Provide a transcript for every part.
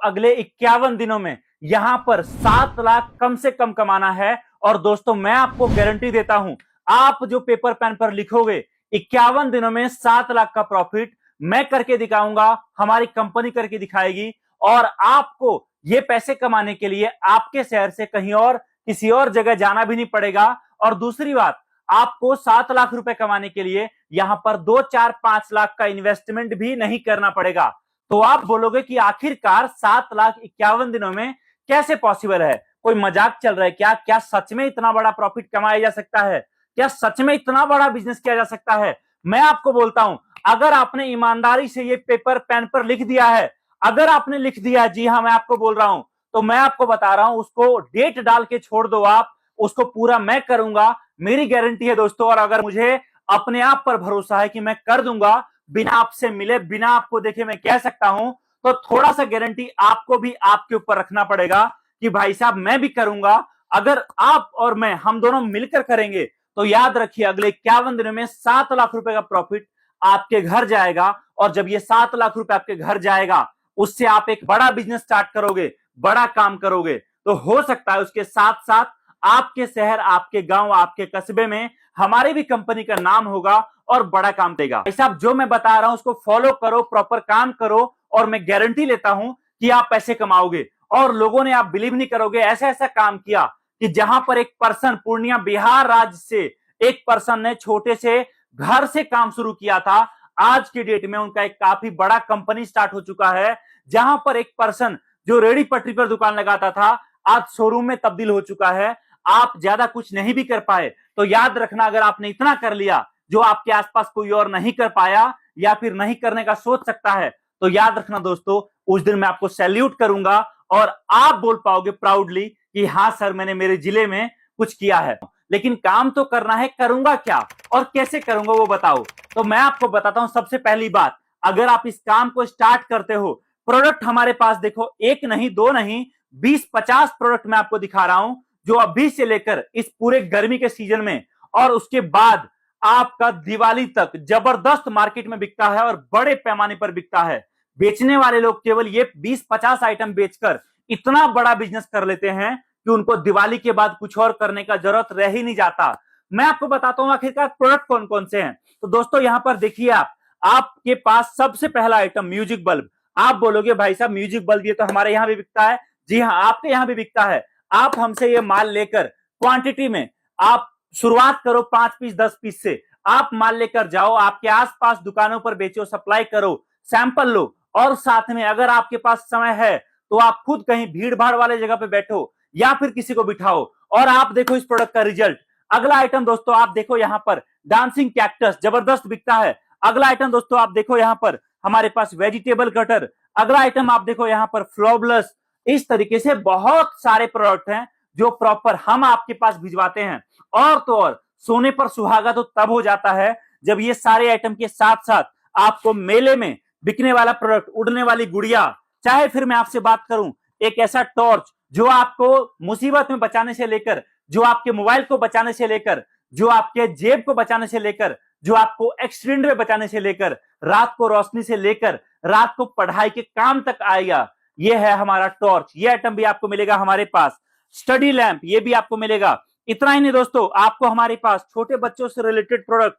अगले 51 दिनों में यहां पर 7 लाख कम से कम कमाना है। और दोस्तों मैं आपको गारंटी देता हूं, आप जो पेपर पेन पर लिखोगे 51 दिनों में 7 लाख का प्रॉफिट मैं करके दिखाऊंगा, हमारी कंपनी करके दिखाएगी। और आपको ये पैसे कमाने के लिए आपके शहर से कहीं और किसी और जगह जाना भी नहीं पड़ेगा। और दूसरी बात, आपको 7 लाख रुपए कमाने के लिए यहां पर 2, 4, 5 लाख का इन्वेस्टमेंट भी नहीं करना पड़ेगा। तो आप बोलोगे कि आखिरकार 7 लाख 51 दिनों में कैसे पॉसिबल है? कोई मजाक चल रहा है क्या? क्या सच में इतना बड़ा प्रॉफिट कमाया जा सकता है? क्या सच में इतना बड़ा बिजनेस किया जा सकता है? मैं आपको बोलता हूं, अगर आपने ईमानदारी से ये पेपर पेन पर लिख दिया है, अगर आपने लिख दिया, जी हां मैं आपको बोल रहा हूं, तो मैं आपको बता रहा हूं, उसको डेट डाल के छोड़ दो आप, उसको पूरा मैं करूंगा, मेरी गारंटी है दोस्तों। और अगर मुझे अपने आप पर भरोसा है कि मैं कर दूंगा, बिना आपसे मिले, बिना आपको देखे मैं कह सकता हूं, तो थोड़ा सा गारंटी आपको भी आपके ऊपर रखना पड़ेगा कि भाई साहब मैं भी करूंगा। अगर आप और मैं, हम दोनों मिलकर करेंगे, तो याद रखिए अगले 51 दिनों में 7 लाख रुपए का प्रॉफिट आपके घर जाएगा। और जब ये 7 लाख रुपए आपके घर जाएगा, उससे आप एक बड़ा बिजनेस स्टार्ट करोगे, बड़ा काम करोगे। तो हो सकता है उसके साथ साथ आपके शहर, आपके गांव, आपके कस्बे में हमारी भी कंपनी का नाम होगा और बड़ा काम देगा। भाई साहब जो मैं बता रहा हूं उसको फॉलो करो, प्रॉपर काम करो, और मैं गारंटी लेता हूं कि आप पैसे कमाओगे। और लोगों ने, आप बिलीव नहीं करोगे, ऐसा ऐसा काम किया कि जहां पर एक पर्सन पूर्णिया बिहार राज्य से एक पर्सन ने छोटे से घर से काम शुरू किया था, आज की डेट में उनका एक काफी बड़ा कंपनी स्टार्ट हो चुका है। जहां पर एक पर्सन जो रेडी पटरी पर दुकान लगाता था, आज शोरूम में तब्दील हो चुका है। आप ज्यादा कुछ नहीं भी कर पाए, तो याद रखना, अगर आपने इतना कर लिया जो आपके आसपास कोई और नहीं कर पाया या फिर नहीं करने का सोच सकता है, तो याद रखना दोस्तों, उस दिन मैं आपको सैल्यूट करूंगा और आप बोल पाओगे प्राउडली कि हाँ सर, मैंने मेरे जिले में कुछ किया है। लेकिन काम तो करना है, करूंगा क्या और कैसे करूंगा वो बताओ। तो मैं आपको बताता हूं। सबसे पहली बात, अगर आप इस काम को स्टार्ट करते हो, प्रोडक्ट हमारे पास देखो, एक नहीं, दो नहीं, 20-50 प्रोडक्ट मैं आपको दिखा रहा हूं, जो अभी से लेकर इस पूरे गर्मी के सीजन में और उसके बाद आपका दिवाली तक जबरदस्त मार्केट में बिकता है और बड़े पैमाने पर बिकता है। बेचने वाले लोग केवल ये 20-50 आइटम बेचकर इतना बड़ा बिजनेस कर लेते हैं कि उनको दिवाली के बाद कुछ और करने का जरूरत रह ही नहीं जाता। मैं आपको बताता हूं आखिरकार प्रोडक्ट कौन कौन से हैं। तो दोस्तों यहां पर देखिए, आपके पास सबसे पहला आइटम म्यूजिक बल्ब। आप बोलोगे भाई साहब म्यूजिक बल्ब ये तो हमारे यहां भी बिकता है। जी हां, आपके यहां भी बिकता है। आप हमसे ये माल लेकर क्वांटिटी में आप शुरुआत करो 5 पीस 10 पीस से। आप माल लेकर जाओ, आपके आसपास दुकानों पर बेचो, सप्लाई करो, सैंपल लो। और साथ में अगर आपके पास समय है तो आप खुद कहीं भीड़ भाड़ वाले जगह पे बैठो या फिर किसी को बिठाओ और आप देखो इस प्रोडक्ट का रिजल्ट। अगला आइटम दोस्तों आप देखो, यहां पर डांसिंग कैक्टस जबरदस्त बिकता है। अगला आइटम दोस्तों आप देखो, यहां पर हमारे पास वेजिटेबल कटर। अगला आइटम आप देखो यहां पर फ्लोबलस। इस तरीके से बहुत सारे प्रोडक्ट हैं जो प्रॉपर हम आपके पास भिजवाते हैं। और तो और सोने पर सुहागा तो तब हो जाता है जब ये सारे आइटम के साथ साथ आपको मेले में बिकने वाला प्रोडक्ट, उड़ने वाली गुड़िया, चाहे फिर मैं आपसे बात करूं एक ऐसा टॉर्च जो आपको मुसीबत में बचाने से लेकर, जो आपके मोबाइल को बचाने से लेकर, जो आपके जेब को बचाने से लेकर, जो आपको एक्सीडेंट में बचाने से लेकर, रात को रोशनी से लेकर रात को पढ़ाई के काम तक आएगा, ये है हमारा टॉर्च। ये आइटम भी आपको मिलेगा हमारे पास। स्टडी लैंप ये भी आपको मिलेगा। इतना ही नहीं दोस्तों, आपको हमारे पास छोटे बच्चों से रिलेटेड प्रोडक्ट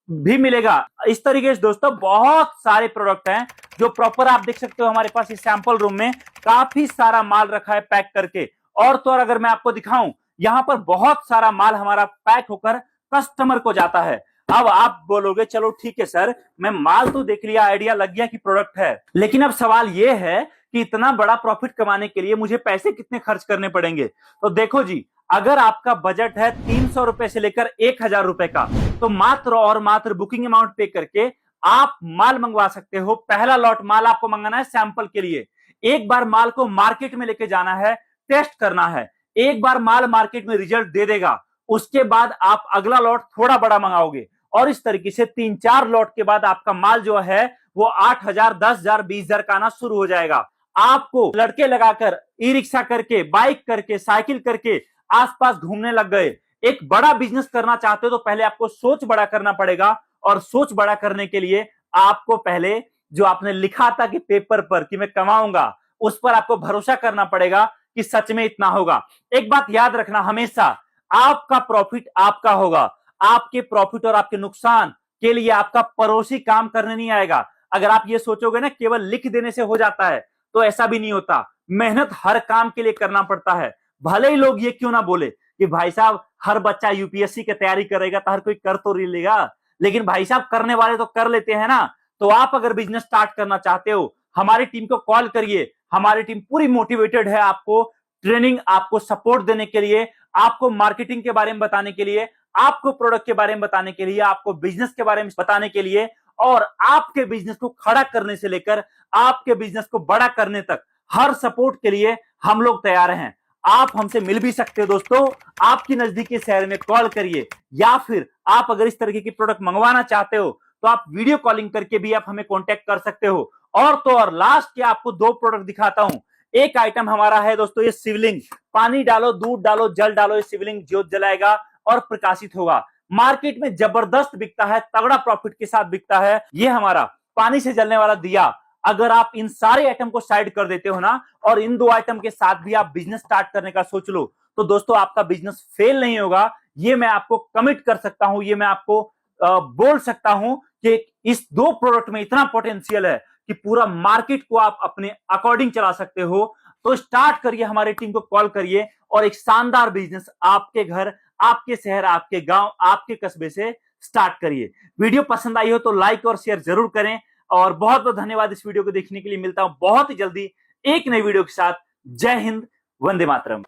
भी मिलेगा। इस तरीके से दोस्तों बहुत सारे प्रोडक्ट हैं जो प्रॉपर आप देख सकते हो हमारे पास इस सैंपल रूम में काफी सारा माल रखा है पैक करके। और तो और अगर मैं आपको दिखाऊं, यहां पर बहुत सारा माल हमारा पैक होकर कस्टमर को जाता है। अब आप बोलोगे चलो ठीक है सर, मैं माल तो देख लिया, आइडिया लग गया कि प्रोडक्ट है, लेकिन अब सवाल यह है कि इतना बड़ा प्रॉफिट कमाने के लिए मुझे पैसे कितने खर्च करने पड़ेंगे। तो देखो जी, अगर आपका बजट है 300 रुपए से लेकर 1000 रुपए का, तो मात्र और मात्र बुकिंग अमाउंट पे करके आप माल मंगवा सकते हो। पहला लॉट माल आपको मंगाना है सैंपल के लिए। एक बार माल को मार्केट में लेके जाना है, टेस्ट करना है। एक बार माल मार्केट में रिजल्ट दे देगा, उसके बाद आप अगला लॉट थोड़ा बड़ा मंगाओगे और इस तरीके से 3-4 लॉट के बाद आपका माल जो है वो 8000, 10000, 20000 का आना शुरू हो जाएगा। आपको लड़के लगाकर, ई रिक्शा करके, बाइक करके, साइकिल करके आसपास घूमने लग गए। एक बड़ा बिजनेस करना चाहते हो तो पहले आपको सोच बड़ा करना पड़ेगा। और सोच बड़ा करने के लिए आपको पहले जो आपने लिखा था कि पेपर पर कि मैं कमाऊंगा, उस पर आपको भरोसा करना पड़ेगा कि सच में इतना होगा। एक बात याद रखना, हमेशा आपका प्रॉफिट आपका होगा। आपके प्रॉफिट और आपके नुकसान के लिए आपका पड़ोसी काम करने नहीं आएगा। अगर आप ये सोचोगे ना केवल लिख देने से हो जाता है, तो ऐसा भी नहीं होता। मेहनत हर काम के लिए करना पड़ता है। भले ही लोग ये क्यों ना बोले कि भाई साहब हर बच्चा यूपीएससी की तैयारी करेगा तो हर कोई कर तो नहीं लेगा, लेकिन भाई साहब करने वाले तो कर लेते हैं ना। तो आप अगर बिजनेस स्टार्ट करना चाहते हो, हमारी टीम को कॉल करिए। हमारी टीम पूरी मोटिवेटेड है आपको ट्रेनिंग, आपको सपोर्ट देने के लिए, आपको मार्केटिंग के बारे में बताने के लिए, आपको प्रोडक्ट के बारे में बताने के लिए, आपको बिजनेस के बारे में बताने के लिए, और आपके बिजनेस को खड़ा करने से लेकर आपके बिजनेस को बड़ा करने तक हर सपोर्ट के लिए हम लोग तैयार हैं। आप हमसे मिल भी सकते हो दोस्तों। आपकी नजदीकी शहर में कॉल करिए, या फिर आप अगर इस तरीके की प्रोडक्ट मंगवाना चाहते हो तो आप वीडियो कॉलिंग करके भी आप हमें कांटेक्ट कर सकते हो। और तो और लास्ट के आपको 2 प्रोडक्ट दिखाता हूं। एक आइटम हमारा है दोस्तों ये शिवलिंग। पानी डालो, दूध डालो, जल डालो, ये शिवलिंग ज्योत जलाएगा और प्रकाशित होगा। मार्केट में जबरदस्त बिकता है, तगड़ा प्रॉफिट के साथ बिकता है ये हमारा पानी से जलने वाला दिया। अगर आप इन सारे आइटम को साइड कर देते हो ना, और इन 2 आइटम के साथ भी आप बिजनेस स्टार्ट करने का सोच लो, तो दोस्तों आपका बिजनेस फेल नहीं होगा। ये मैं आपको कमिट कर सकता हूं, ये मैं आपको बोल सकता हूं कि इस 2 प्रोडक्ट में इतना पोटेंशियल है कि पूरा मार्केट को आप अपने अकॉर्डिंग चला सकते हो। तो स्टार्ट करिए, हमारी टीम को कॉल करिए और एक शानदार बिजनेस आपके घर, आपके शहर, आपके गांव, आपके कस्बे से स्टार्ट करिए। वीडियो पसंद आई हो तो लाइक और शेयर जरूर करें, और बहुत बहुत धन्यवाद इस वीडियो को देखने के लिए। मिलता हूं बहुत ही जल्दी एक नई वीडियो के साथ। जय हिंद, वंदे मातरम।